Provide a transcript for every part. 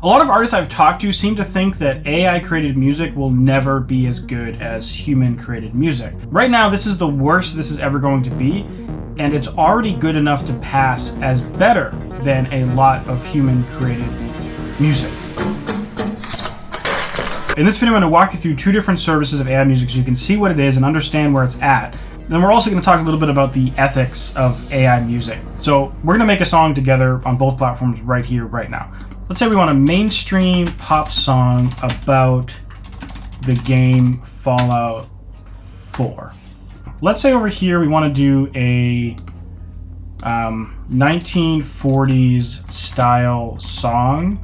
A lot of artists I've talked to seem to think that AI-created music will never be as good as human-created music. Right now, this is the worst this is ever going to be, and it's already good enough to pass as better than a lot of human-created music. In this video, I'm going to walk you through two different services of AI music so you can see what it is and understand where it's at. Then we're also going to talk a little bit about the ethics of AI music. So we're going to make a song together on both platforms right here, right now. Let's say we want a mainstream pop song about the game Fallout 4. Let's say over here we want to do a 1940s style song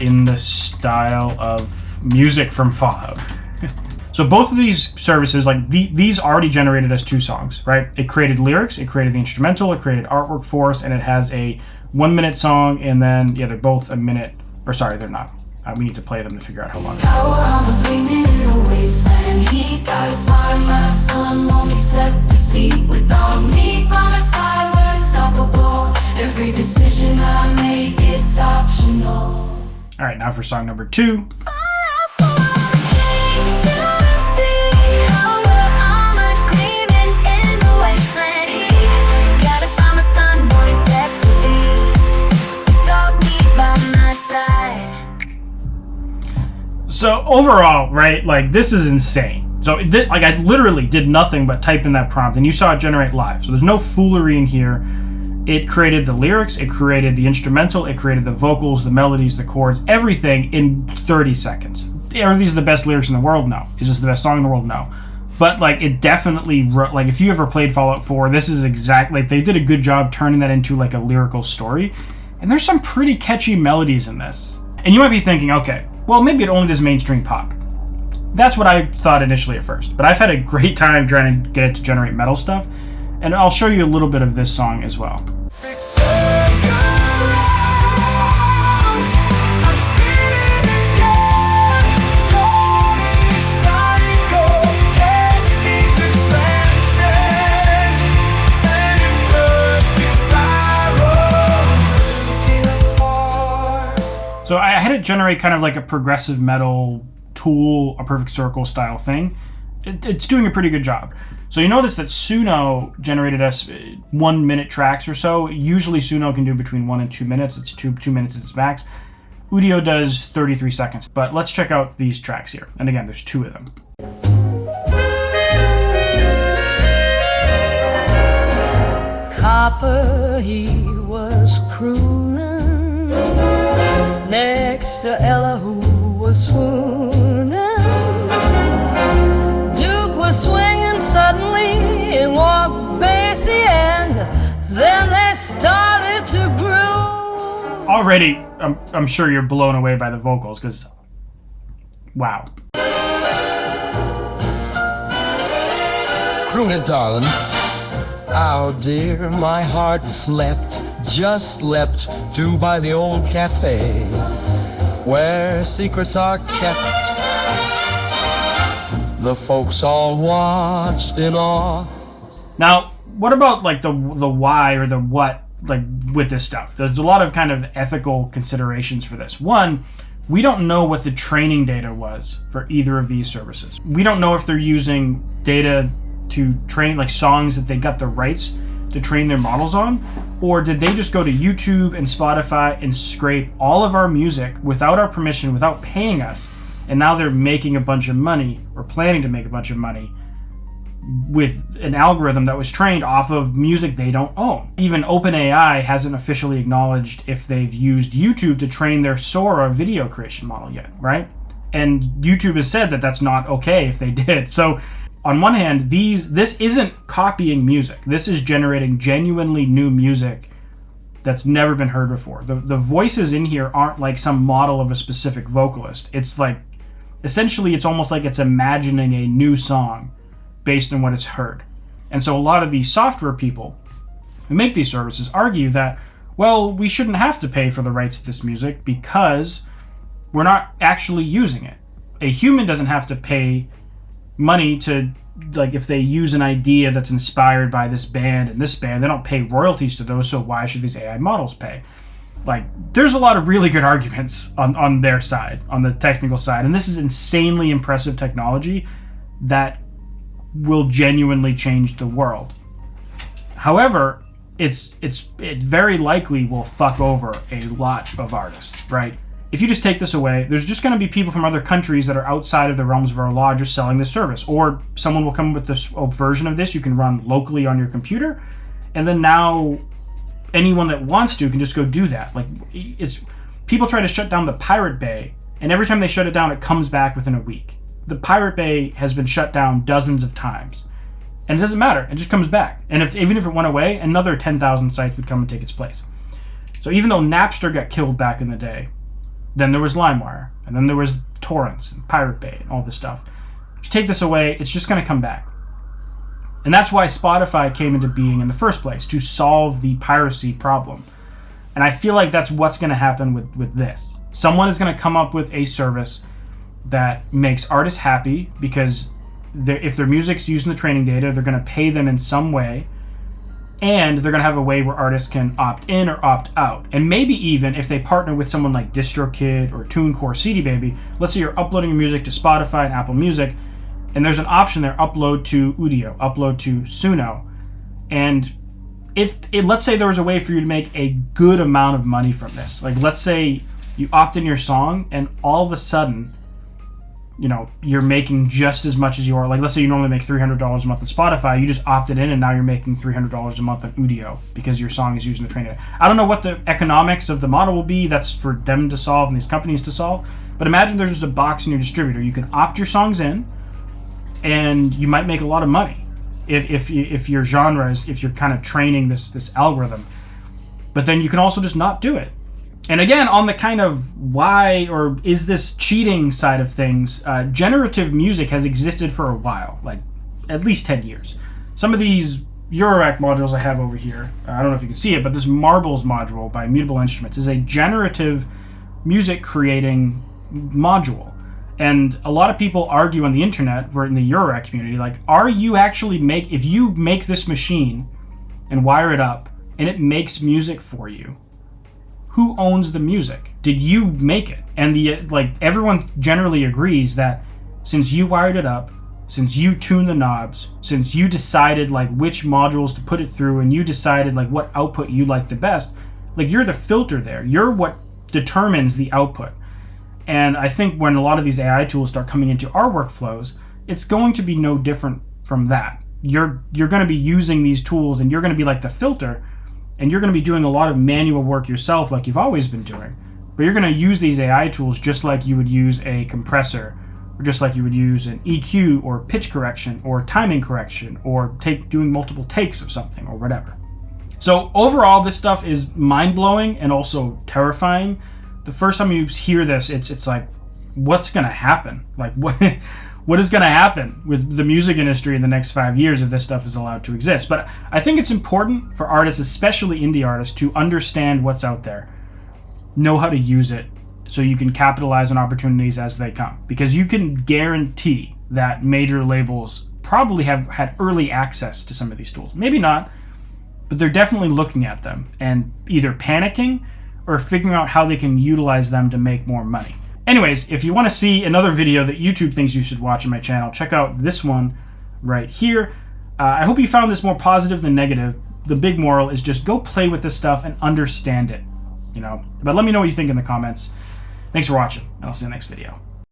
in the style of music from Fallout. So both of these services, like these already generated us two songs, right? It created lyrics, it created the instrumental, it created artwork for us, and it has a 1 minute song, and then, yeah, they're both a minute, or sorry, they're not. We need to play them to figure out how long. Every decision I make, it's optional. All right, now for song number 2. So overall, right, like this is insane. So like I literally did nothing but type in that prompt and you saw it generate live. So there's no foolery in here. It created the lyrics, it created the instrumental, it created the vocals, the melodies, the chords, everything in 30 seconds. Are these the best lyrics in the world? No. Is this the best song in the world? No. But like it definitely, like if you ever played Fallout 4, this is exactly, like they did a good job turning that into like a lyrical story. And there's some pretty catchy melodies in this. And you might be thinking, okay, well, maybe it only does mainstream pop. That's what I thought initially at first. But I've had a great time trying to get it to generate metal stuff. And I'll show you a little bit of this song as well. So I had it generate kind of like a progressive metal Tool, a Perfect Circle style thing. It's doing a pretty good job. So you notice that Suno generated us 1 minute tracks or so. Usually Suno can do between 1 and 2 minutes. It's two minutes is its max. Udio does 33 seconds. But let's check out these tracks here. And again, there's 2 of them. Copper, he was crooning next to Ella, who was swooning. Duke was swinging suddenly, in walked Basie, and then they started to groove. Already, I'm sure you're blown away by the vocals, because, wow. Croon it, darling. Oh dear, my heart slept, just slept, to by the old cafe, where secrets are kept. The folks all watched in awe. Now, what about like the why or the what, like with this stuff? There's a lot of kind of ethical considerations for this. One, we don't know what the training data was for either of these services. We don't know if they're using data to train like songs that they got the rights to train their models on, or did they just go to YouTube and Spotify and scrape all of our music without our permission, without paying us, and now they're making a bunch of money, or planning to make a bunch of money, with an algorithm that was trained off of music they don't own. Even OpenAI hasn't officially acknowledged if they've used YouTube to train their Sora video creation model yet, right? And YouTube has said that that's not okay if they did. So on one hand, this isn't copying music. This is generating genuinely new music that's never been heard before. The voices in here aren't like some model of a specific vocalist. It's like, essentially, it's almost like it's imagining a new song based on what it's heard. And so a lot of these software people who make these services argue that, well, we shouldn't have to pay for the rights to this music because we're not actually using it. A human doesn't have to pay money to, like, if they use an idea that's inspired by this band and this band, they don't pay royalties to those, so why should these AI models pay? Like, there's a lot of really good arguments on their side, on the technical side, and this is insanely impressive technology that will genuinely change the world. However, it very likely will fuck over a lot of artists, right? If you just take this away, there's just going to be people from other countries that are outside of the realms of our law just selling this service, or someone will come with this version of this you can run locally on your computer, and then now anyone that wants to can just go do that. Like, it's people try to shut down the Pirate Bay, and every time they shut it down, it comes back within a week. The Pirate Bay has been shut down dozens of times, and it doesn't matter. It just comes back. And even if it went away, another 10,000 sites would come and take its place. So even though Napster got killed back in the day, then there was LimeWire, and then there was torrents and Pirate Bay and all this stuff. If you take this away, it's just going to come back. And that's why Spotify came into being in the first place, to solve the piracy problem. And I feel like that's what's going to happen with this. Someone is going to come up with a service that makes artists happy, because if their music's using the training data, they're going to pay them in some way, and they're going to have a way where artists can opt in or opt out. And maybe even if they partner with someone like DistroKid or TuneCore CD Baby, let's say you're uploading your music to Spotify and Apple Music, and there's an option there, upload to Udio, upload to Suno. And let's say there was a way for you to make a good amount of money from this. Like, let's say you opt in your song, and all of a sudden, you're making just as much as you are. Like, let's say you normally make $300 a month on Spotify, you just opted in, and now you're making $300 a month on Udio because your song is using the training data. I don't know what the economics of the model will be. That's for them to solve and these companies to solve. But imagine there's just a box in your distributor. You can opt your songs in, and you might make a lot of money if your genre is, if you're kind of training this algorithm. But then you can also just not do it. And again, on the kind of why or is this cheating side of things, generative music has existed for a while, like at least 10 years. Some of these Eurorack modules I have over here, I don't know if you can see it, but this Marbles module by Mutable Instruments is a generative music creating module. And a lot of people argue on the internet, or in the Eurorack community, like, are you actually if you make this machine and wire it up and it makes music for you, who owns the music? Did you make it? And everyone generally agrees that since you wired it up, since you tuned the knobs, since you decided which modules to put it through, and you decided what output you like the best, you're the filter there. You're what determines the output. And I think when a lot of these AI tools start coming into our workflows, it's going to be no different from that. You're going to be using these tools, and you're going to be like the filter, and you're going to be doing a lot of manual work yourself like you've always been doing. But you're going to use these AI tools just like you would use a compressor, or just like you would use an EQ or pitch correction or timing correction, or doing multiple takes of something or whatever. So overall, this stuff is mind-blowing and also terrifying. The first time you hear this, it's like, what's going to happen? What is going to happen with the music industry in the next 5 years if this stuff is allowed to exist? But I think it's important for artists, especially indie artists, to understand what's out there, know how to use it, so you can capitalize on opportunities as they come. Because you can guarantee that major labels probably have had early access to some of these tools. Maybe not, but they're definitely looking at them and either panicking or figuring out how they can utilize them to make more money. Anyways, if you want to see another video that YouTube thinks you should watch on my channel, check out this one right here. I hope you found this more positive than negative. The big moral is just go play with this stuff and understand it, But let me know what you think in the comments. Thanks for watching, and I'll see you in the next video.